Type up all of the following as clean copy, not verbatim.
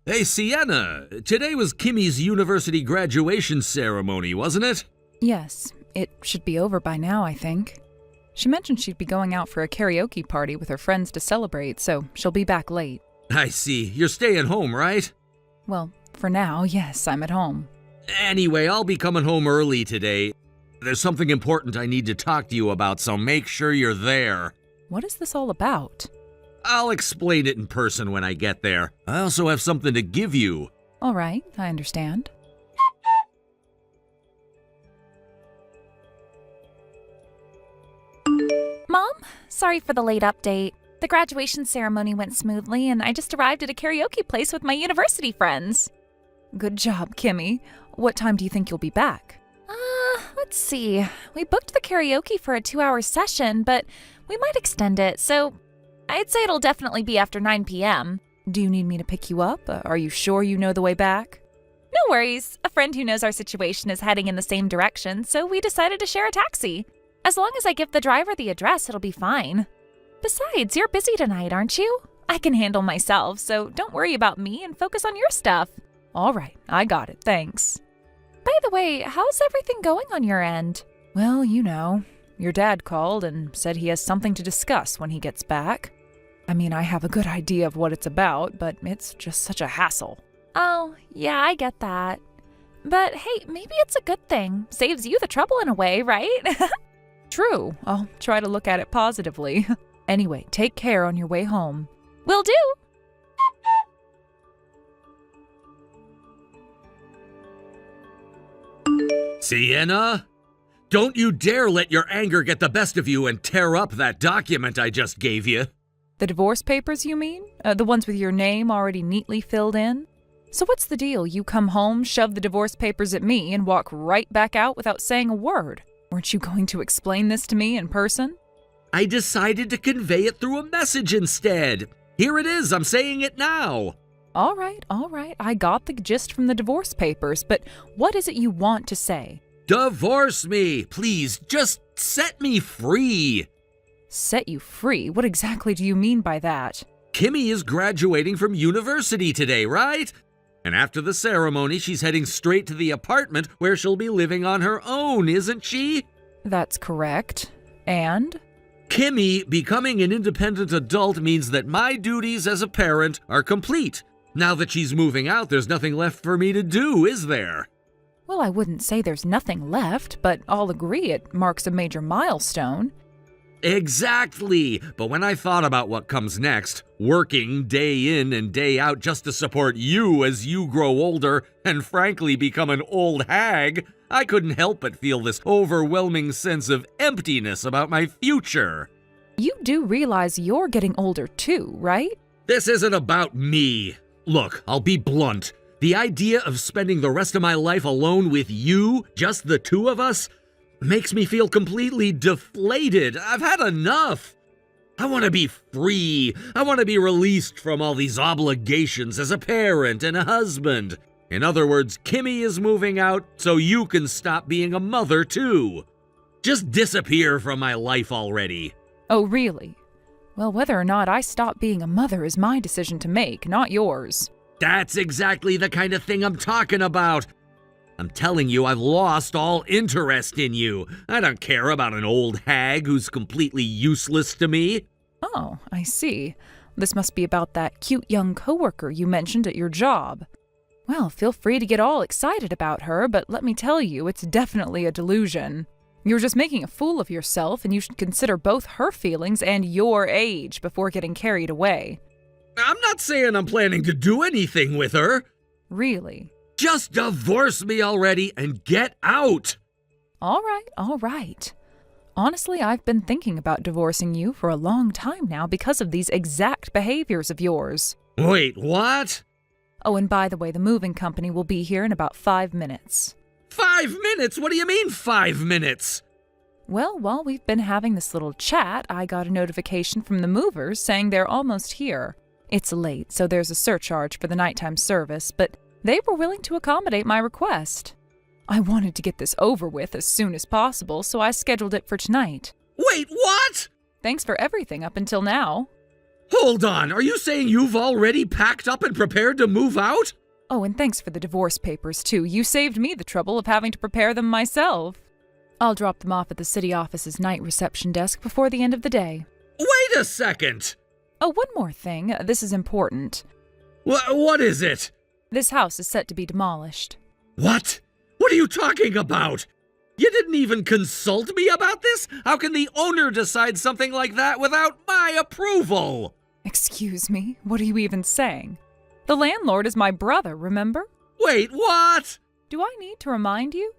Hey, Sienna, today was Kimmy's university graduation ceremony, wasn't it? Yes, it should be over by now, I think. She mentioned she'd be going out for a karaoke party with her friends to celebrate, so she'll be back late. I see. You're staying home, right? Well, for now, yes, I'm at home. Anyway, I'll be coming home early today. There's something important I need to talk to you about, so make sure you're there. What is this all about? I'll explain it in person when I get there. I also have something to give you. All right, I understand. Mom, sorry for the late update. The graduation ceremony went smoothly, and I just arrived at a karaoke place with my university friends. Good job, Kimmy. What time do you think you'll be back? Let's see. We booked the karaoke for a 2-hour session, but we might extend it, so I'd say it'll definitely be after 9 p.m. Do you need me to pick you up? Are you sure you know the way back? No worries. A friend who knows our situation is heading in the same direction, so we decided to share a taxi. As long as I give the driver the address, it'll be fine. Besides, you're busy tonight, aren't you? I can handle myself, so don't worry about me and focus on your stuff. All right, I got it, thanks. By the way, how's everything going on your end? Well, you know, your dad called and said he has something to discuss when he gets back. I mean, I have a good idea of what it's about, but it's just such a hassle. Oh, yeah, I get that. But hey, maybe it's a good thing. Saves you the trouble in a way, right? True. I'll try to look at it positively. Anyway, take care on your way home. Will do. Sienna? Don't you dare let your anger get the best of you and tear up that document I just gave you. The divorce papers, you mean? The ones with your name already neatly filled in? So what's the deal? You come home, shove the divorce papers at me, and walk right back out without saying a word. Weren't you going to explain this to me in person? I decided to convey it through a message instead. Here it is, I'm saying it now. All right. I got the gist from the divorce papers, but what is it you want to say? Divorce me, please. Just set me free. Set you free? What exactly do you mean by that? Kimmy is graduating from university today, right? And after the ceremony, she's heading straight to the apartment where she'll be living on her own, isn't she? That's correct. And? Kimmy becoming an independent adult means that my duties as a parent are complete. Now that she's moving out, there's nothing left for me to do, is there? Well, I wouldn't say there's nothing left, but I'll agree it marks a major milestone. Exactly. But when I thought about what comes next, working day in and day out just to support you as you grow older and frankly become an old hag, I couldn't help but feel this overwhelming sense of emptiness about my future. You do realize you're getting older too, right? This isn't about me. Look, I'll be blunt. The idea of spending the rest of my life alone with you, just the two of us, makes me feel completely deflated. I've had enough. I want to be free. I want to be released from all these obligations as a parent and a husband. In other words, Kimmy is moving out so you can stop being a mother too. Just disappear from my life already. Oh, really? Well, whether or not I stop being a mother is my decision to make, not yours. That's exactly the kind of thing I'm talking about. I'm telling you, I've lost all interest in you. I don't care about an old hag who's completely useless to me. Oh, I see. This must be about that cute young coworker you mentioned at your job. Well, feel free to get all excited about her, but let me tell you, it's definitely a delusion. You're just making a fool of yourself, and you should consider both her feelings and your age before getting carried away. I'm not saying I'm planning to do anything with her. Really? Just divorce me already and get out. All right. Honestly, I've been thinking about divorcing you for a long time now because of these exact behaviors of yours. Wait, what? Oh, and by the way, the moving company will be here in about 5 minutes. 5 minutes? What do you mean 5 minutes? Well, while we've been having this little chat, I got a notification from the movers saying they're almost here. It's late, so there's a surcharge for the nighttime service, but they were willing to accommodate my request. I wanted to get this over with as soon as possible, so I scheduled it for tonight. Wait, what? Thanks for everything up until now. Hold on, are you saying you've already packed up and prepared to move out? Oh, and thanks for the divorce papers, too. You saved me the trouble of having to prepare them myself. I'll drop them off at the city office's night reception desk before the end of the day. Wait a second! Oh, one more thing. This is important. What is it? This house is set to be demolished. What? What are you talking about? You didn't even consult me about this? How can the owner decide something like that without my approval? Excuse me, what are you even saying? The landlord is my brother, remember? Wait, what? Do I need to remind you?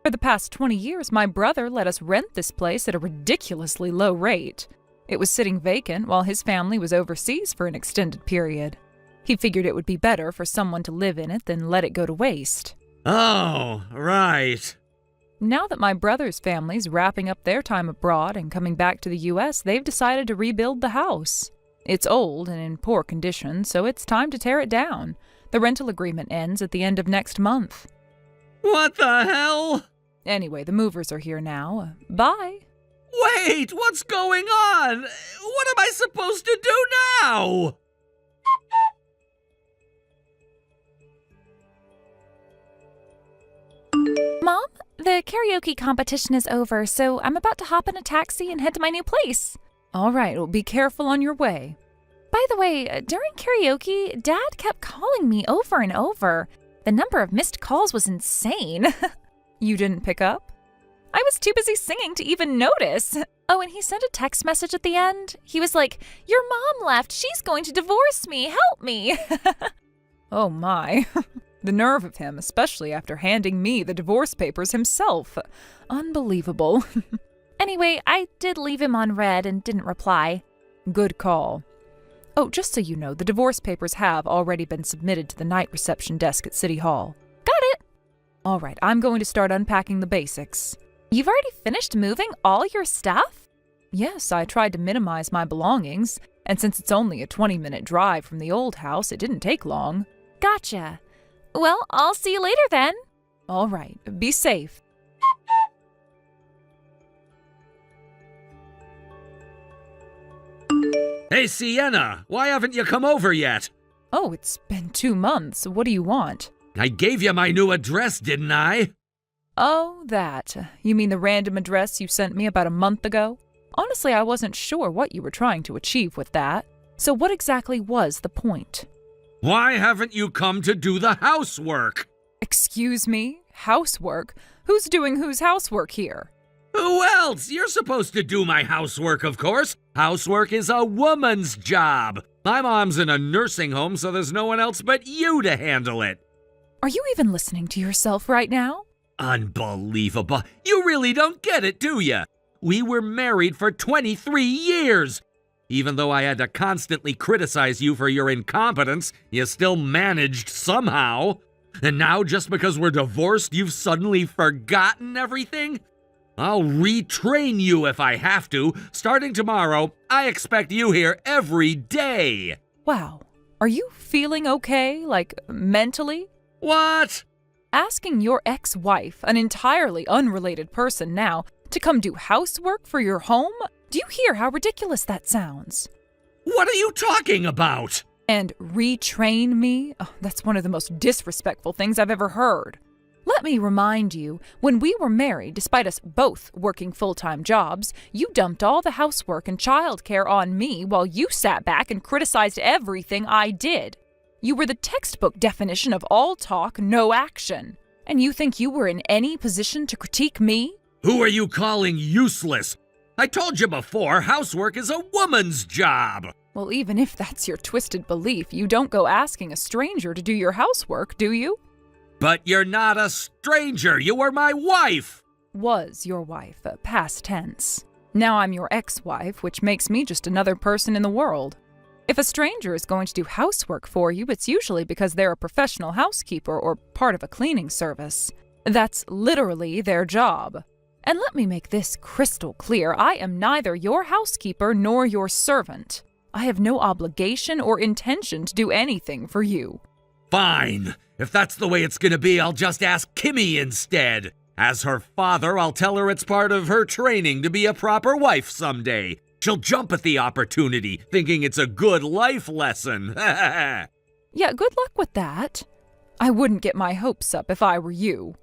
For the past 20 years, my brother let us rent this place at a ridiculously low rate. It was sitting vacant while his family was overseas for an extended period. He figured it would be better for someone to live in it than let it go to waste. Oh, right. Now that my brother's family's wrapping up their time abroad and coming back to the U.S., they've decided to rebuild the house. It's old and in poor condition, so it's time to tear it down. The rental agreement ends at the end of next month. What the hell? Anyway, the movers are here now. Bye. Wait, what's going on? What am I supposed to do now? Mom, the karaoke competition is over, so I'm about to hop in a taxi and head to my new place. All right, well, be careful on your way. By the way, during karaoke, Dad kept calling me over and over. The number of missed calls was insane. You didn't pick up? I was too busy singing to even notice. Oh, and he sent a text message at the end. He was like, "Your mom left. She's going to divorce me. Help me." Oh my. The nerve of him, especially after handing me the divorce papers himself. Unbelievable. Anyway, I did leave him on red and didn't reply. Good call. Oh, just so you know, the divorce papers have already been submitted to the night reception desk at City Hall. Got it. All right, I'm going to start unpacking the basics. You've already finished moving all your stuff? Yes, I tried to minimize my belongings, and since it's only a 20-minute drive from the old house, it didn't take long. Gotcha. Well, I'll see you later then. All right, be safe. Hey, Sienna, why haven't you come over yet? Oh, it's been 2 months. What do you want? I gave you my new address, didn't I? Oh, that. You mean the random address you sent me about a month ago? Honestly, I wasn't sure what you were trying to achieve with that. So what exactly was the point? Why haven't you come to do the housework? Excuse me? Housework? Who's doing whose housework here? Who else? You're supposed to do my housework, of course. Housework is a woman's job. My mom's in a nursing home, so there's no one else but you to handle it. Are you even listening to yourself right now? Unbelievable. You really don't get it, do you? We were married for 23 years. Even though I had to constantly criticize you for your incompetence, you still managed somehow. And now, just because we're divorced, you've suddenly forgotten everything? I'll retrain you if I have to. Starting tomorrow, I expect you here every day. Wow. Are you feeling okay, like mentally? What? Asking your ex-wife, an entirely unrelated person now, to come do housework for your home? Do you hear how ridiculous that sounds? What are you talking about? And retrain me? Oh, that's one of the most disrespectful things I've ever heard. Let me remind you, when we were married, despite us both working full-time jobs, you dumped all the housework and childcare on me while you sat back and criticized everything I did. You were the textbook definition of all talk, no action. And you think you were in any position to critique me? Who are you calling useless? I told you before, housework is a woman's job. Well, even if that's your twisted belief, you don't go asking a stranger to do your housework, do you? But you're not a stranger. You were my wife. Was your wife, past tense. Now I'm your ex-wife, which makes me just another person in the world. If a stranger is going to do housework for you, it's usually because they're a professional housekeeper or part of a cleaning service. That's literally their job. And let me make this crystal clear, I am neither your housekeeper nor your servant. I have no obligation or intention to do anything for you. Fine. If that's the way it's gonna be, I'll just ask Kimmy instead. As her father, I'll tell her it's part of her training to be a proper wife someday. She'll jump at the opportunity, thinking it's a good life lesson. Yeah, good luck with that. I wouldn't get my hopes up if I were you.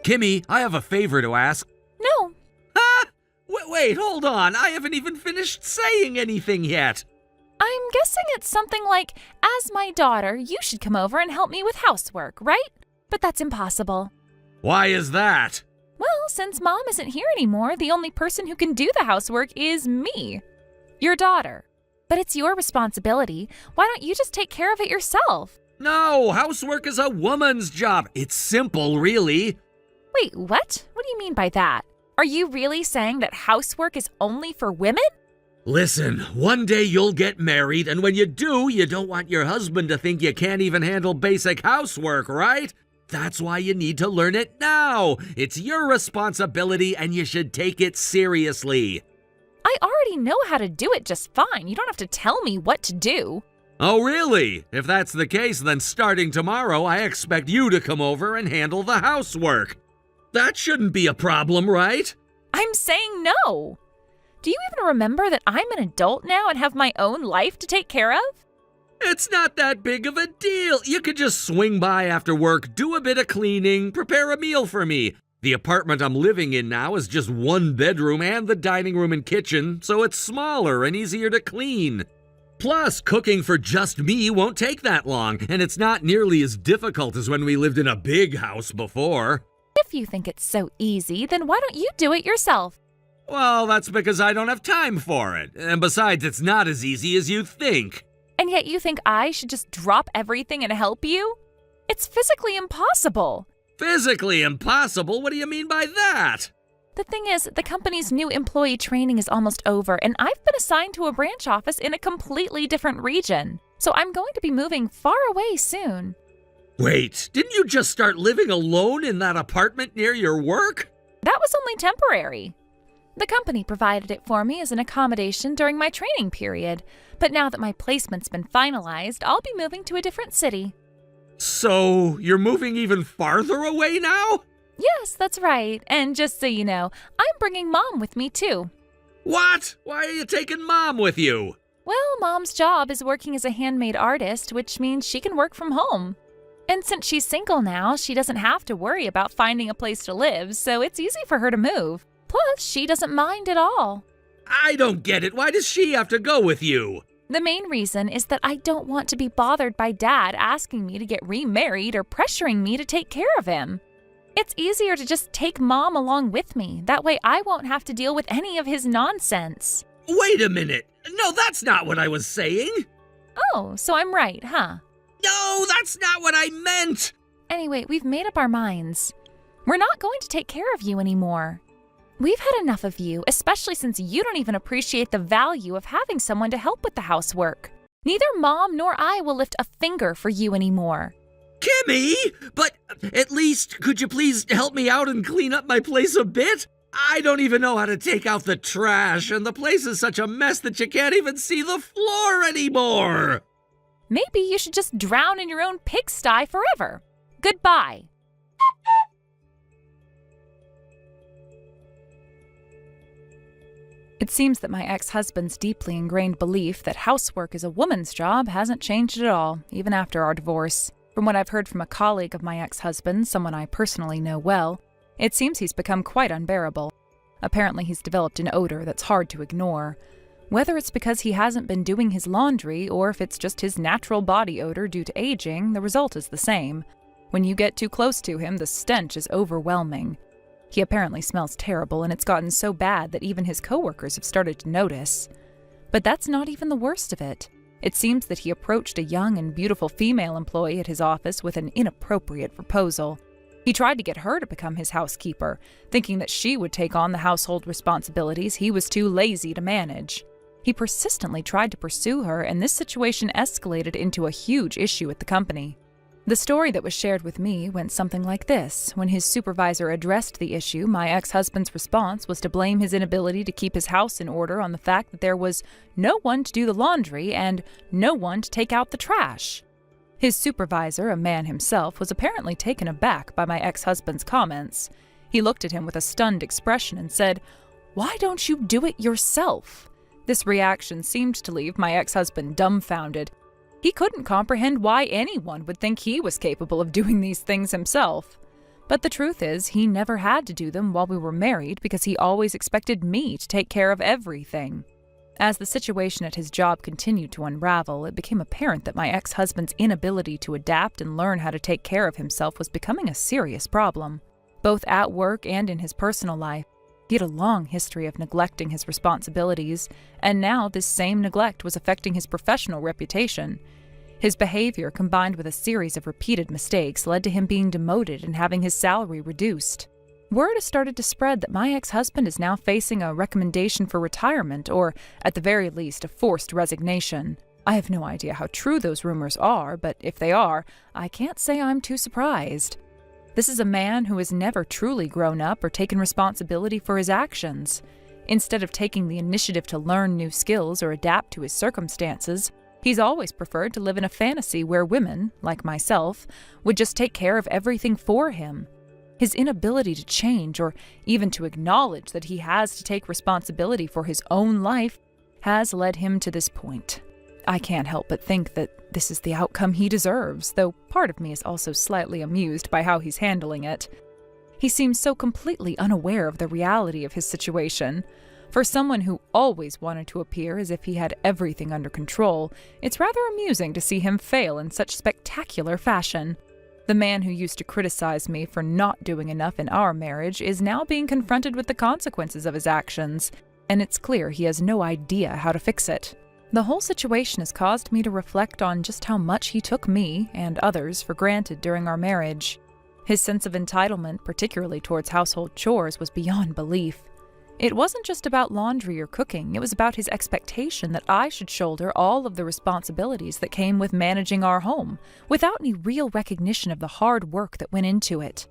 Kimmy, I have a favor to ask. No. Huh? Wait, hold on. I haven't even finished saying anything yet. I'm guessing it's something like, as my daughter, you should come over and help me with housework, right? But that's impossible. Why is that? Well, since Mom isn't here anymore, the only person who can do the housework is me, your daughter. But it's your responsibility. Why don't you just take care of it yourself? No, housework is a woman's job. It's simple, really. Wait, what? What do you mean by that? Are you really saying that housework is only for women? Listen, one day you'll get married, and when you do, you don't want your husband to think you can't even handle basic housework, right? That's why you need to learn it now. It's your responsibility, and you should take it seriously. I already know how to do it just fine. You don't have to tell me what to do. Oh, really? If that's the case, then starting tomorrow, I expect you to come over and handle the housework. That shouldn't be a problem, right? I'm saying no. Do you even remember that I'm an adult now and have my own life to take care of? It's not that big of a deal. You could just swing by after work, do a bit of cleaning, prepare a meal for me. The apartment I'm living in now is just one bedroom and the dining room and kitchen, so it's smaller and easier to clean. Plus, cooking for just me won't take that long, and it's not nearly as difficult as when we lived in a big house before. If you think it's so easy, then why don't you do it yourself? Well, that's because I don't have time for it. And besides, it's not as easy as you think. And yet you think I should just drop everything and help you? It's physically impossible. Physically impossible? What do you mean by that? The thing is, the company's new employee training is almost over, and I've been assigned to a branch office in a completely different region. So I'm going to be moving far away soon. Wait, didn't you just start living alone in that apartment near your work? That was only temporary. The company provided it for me as an accommodation during my training period, but now that my placement's been finalized, I'll be moving to a different city. So, you're moving even farther away now? Yes, that's right. And just so you know, I'm bringing Mom with me too. What? Why are you taking Mom with you? Well, Mom's job is working as a handmade artist, which means she can work from home. And since she's single now, she doesn't have to worry about finding a place to live, so it's easy for her to move. Plus, she doesn't mind at all. I don't get it. Why does she have to go with you? The main reason is that I don't want to be bothered by Dad asking me to get remarried or pressuring me to take care of him. It's easier to just take Mom along with me. That way I won't have to deal with any of his nonsense. Wait a minute. No, that's not what I was saying. Oh, so I'm right, huh? No, that's not what I meant. Anyway, we've made up our minds. We're not going to take care of you anymore. We've had enough of you, especially since you don't even appreciate the value of having someone to help with the housework. Neither Mom nor I will lift a finger for you anymore. Kimmy, but at least could you please help me out and clean up my place a bit? I don't even know how to take out the trash, and the place is such a mess that you can't even see the floor anymore. Maybe you should just drown in your own pigsty forever. Goodbye. It seems that my ex-husband's deeply ingrained belief that housework is a woman's job hasn't changed at all, even after our divorce. From what I've heard from a colleague of my ex-husband, someone I personally know well, it seems he's become quite unbearable. Apparently he's developed an odor that's hard to ignore. Whether it's because he hasn't been doing his laundry or if it's just his natural body odor due to aging, the result is the same. When you get too close to him, the stench is overwhelming. He apparently smells terrible, and it's gotten so bad that even his coworkers have started to notice. But that's not even the worst of it. It seems that he approached a young and beautiful female employee at his office with an inappropriate proposal. He tried to get her to become his housekeeper, thinking that she would take on the household responsibilities he was too lazy to manage. He persistently tried to pursue her, and this situation escalated into a huge issue at the company. The story that was shared with me went something like this. When his supervisor addressed the issue, my ex-husband's response was to blame his inability to keep his house in order on the fact that there was no one to do the laundry and no one to take out the trash. His supervisor, a man himself, was apparently taken aback by my ex-husband's comments. He looked at him with a stunned expression and said, "Why don't you do it yourself?" This reaction seemed to leave my ex-husband dumbfounded. He couldn't comprehend why anyone would think he was capable of doing these things himself. But the truth is, he never had to do them while we were married because he always expected me to take care of everything. As the situation at his job continued to unravel, it became apparent that my ex-husband's inability to adapt and learn how to take care of himself was becoming a serious problem, both at work and in his personal life. He had a long history of neglecting his responsibilities, and now this same neglect was affecting his professional reputation. His behavior, combined with a series of repeated mistakes, led to him being demoted and having his salary reduced. Word has started to spread that my ex-husband is now facing a recommendation for retirement, or, at the very least, a forced resignation. I have no idea how true those rumors are, but if they are, I can't say I'm too surprised. This is a man who has never truly grown up or taken responsibility for his actions. Instead of taking the initiative to learn new skills or adapt to his circumstances, he's always preferred to live in a fantasy where women, like myself, would just take care of everything for him. His inability to change or even to acknowledge that he has to take responsibility for his own life has led him to this point. I can't help but think that this is the outcome he deserves, though part of me is also slightly amused by how he's handling it. He seems so completely unaware of the reality of his situation. For someone who always wanted to appear as if he had everything under control, it's rather amusing to see him fail in such spectacular fashion. The man who used to criticize me for not doing enough in our marriage is now being confronted with the consequences of his actions, and it's clear he has no idea how to fix it. The whole situation has caused me to reflect on just how much he took me, and others, for granted during our marriage. His sense of entitlement, particularly towards household chores, was beyond belief. It wasn't just about laundry or cooking, it was about his expectation that I should shoulder all of the responsibilities that came with managing our home, without any real recognition of the hard work that went into it.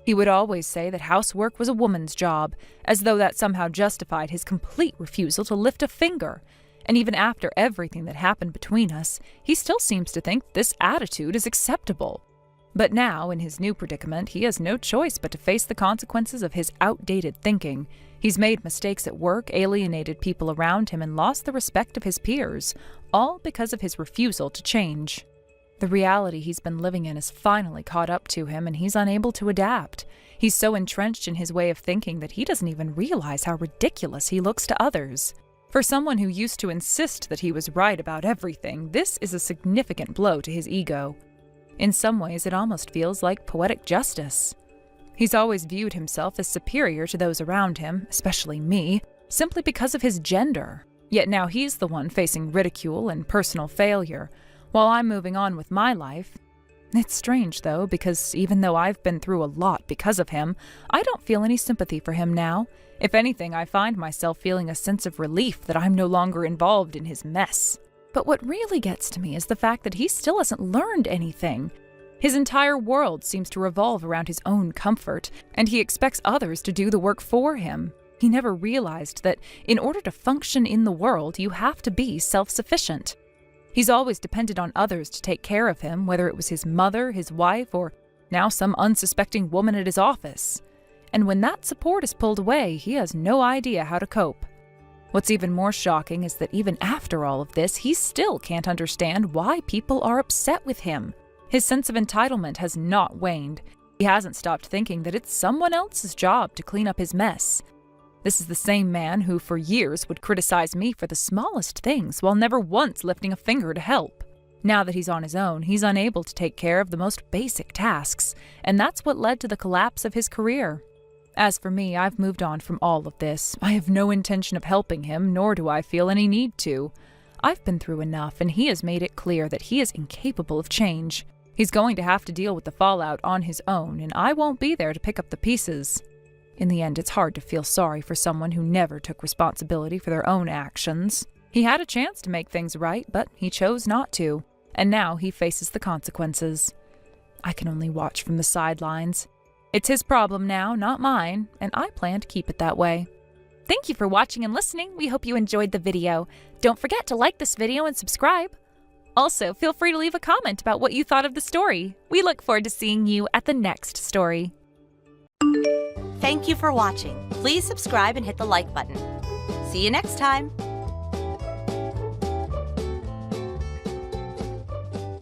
He would always say that housework was a woman's job, as though that somehow justified his complete refusal to lift a finger. And even after everything that happened between us, he still seems to think this attitude is acceptable. But now, in his new predicament, he has no choice but to face the consequences of his outdated thinking. He's made mistakes at work, alienated people around him, and lost the respect of his peers, all because of his refusal to change. The reality he's been living in has finally caught up to him, and he's unable to adapt. He's so entrenched in his way of thinking that he doesn't even realize how ridiculous he looks to others. For someone who used to insist that he was right about everything, this is a significant blow to his ego. In some ways, it almost feels like poetic justice. He's always viewed himself as superior to those around him, especially me, simply because of his gender. Yet now he's the one facing ridicule and personal failure, while I'm moving on with my life. It's strange, though, because even though I've been through a lot because of him, I don't feel any sympathy for him now. If anything, I find myself feeling a sense of relief that I'm no longer involved in his mess. But what really gets to me is the fact that he still hasn't learned anything. His entire world seems to revolve around his own comfort, and he expects others to do the work for him. He never realized that in order to function in the world, you have to be self-sufficient. He's always depended on others to take care of him, whether it was his mother, his wife, or now some unsuspecting woman at his office. And when that support is pulled away, he has no idea how to cope. What's even more shocking is that even after all of this, he still can't understand why people are upset with him. His sense of entitlement has not waned. He hasn't stopped thinking that it's someone else's job to clean up his mess. This is the same man who for years would criticize me for the smallest things while never once lifting a finger to help. Now that he's on his own, he's unable to take care of the most basic tasks, and that's what led to the collapse of his career. As for me, I've moved on from all of this. I have no intention of helping him, nor do I feel any need to. I've been through enough, and he has made it clear that he is incapable of change. He's going to have to deal with the fallout on his own, and I won't be there to pick up the pieces. In the end, it's hard to feel sorry for someone who never took responsibility for their own actions. He had a chance to make things right, but he chose not to, and now he faces the consequences. I can only watch from the sidelines. It's his problem now, not mine, and I plan to keep it that way. Thank you for watching and listening. We hope you enjoyed the video. Don't forget to like this video and subscribe. Also, feel free to leave a comment about what you thought of the story. We look forward to seeing you at the next story. Thank you for watching. Please subscribe and hit the like button. See you next time.